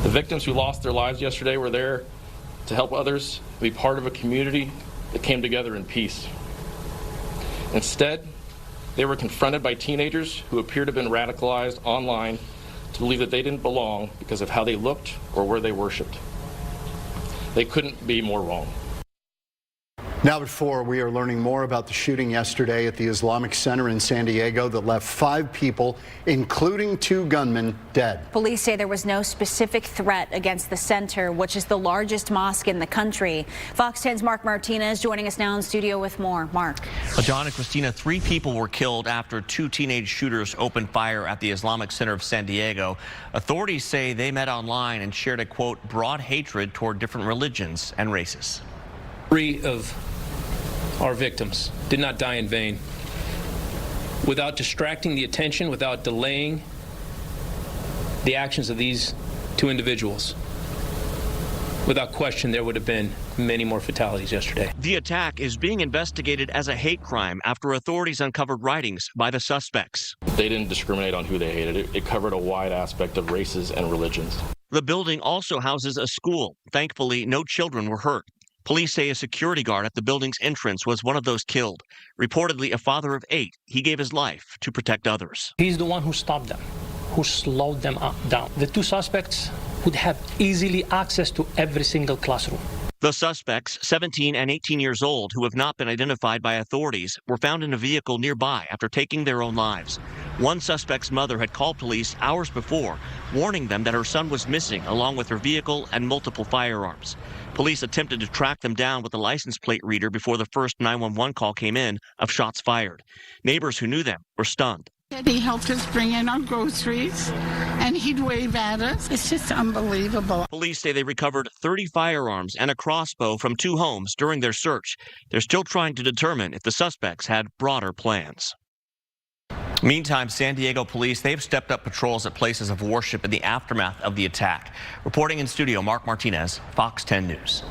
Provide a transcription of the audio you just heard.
The victims who lost their lives yesterday were there to help others, be part of a community that came together in peace. Instead, they were confronted by teenagers who appeared to have been radicalized online to believe that they didn't belong because of how they looked or where they worshiped. They couldn't be more wrong. Now at 4, we are learning more about the shooting yesterday at the Islamic Center in San Diego that left 5 people, including 2 gunmen, dead. Police say there was no specific threat against the center, which is the largest mosque in the country. Fox 10's Mark Martinez joining us now in studio with more. Mark. John and Christina, 3 people were killed after 2 teenage shooters opened fire at the Islamic Center of San Diego. Authorities say they met online and shared a, quote, broad hatred toward different religions and races. 3 of our victims did not die in vain. Without distracting the attention, without delaying the actions of these 2 individuals, without question, there would have been many more fatalities yesterday. The attack is being investigated as a hate crime after authorities uncovered writings by the suspects. They didn't discriminate on who they hated. It covered a wide aspect of races and religions. The building also houses a school. Thankfully, no children were hurt. Police say a security guard at the building's entrance was one of those killed. Reportedly a father of 8, he gave his life to protect others. He's the one who stopped them, who slowed them down. The 2 suspects would have easily access to every single classroom. The suspects, 17 and 18 years old, who have not been identified by authorities, were found in a vehicle nearby after taking their own lives. One suspect's mother had called police hours before, warning them that her son was missing, along with her vehicle and multiple firearms. Police attempted to track them down with a license plate reader before the first 911 call came in of shots fired. Neighbors who knew them were stunned. He helped us bring in our groceries, and he'd wave at us. It's just unbelievable. Police say they recovered 30 firearms and a crossbow from 2 homes during their search. They're still trying to determine if the suspects had broader plans. Meantime, San Diego police, they've stepped up patrols at places of worship in the aftermath of the attack. Reporting in studio, Mark Martinez, Fox 10 News.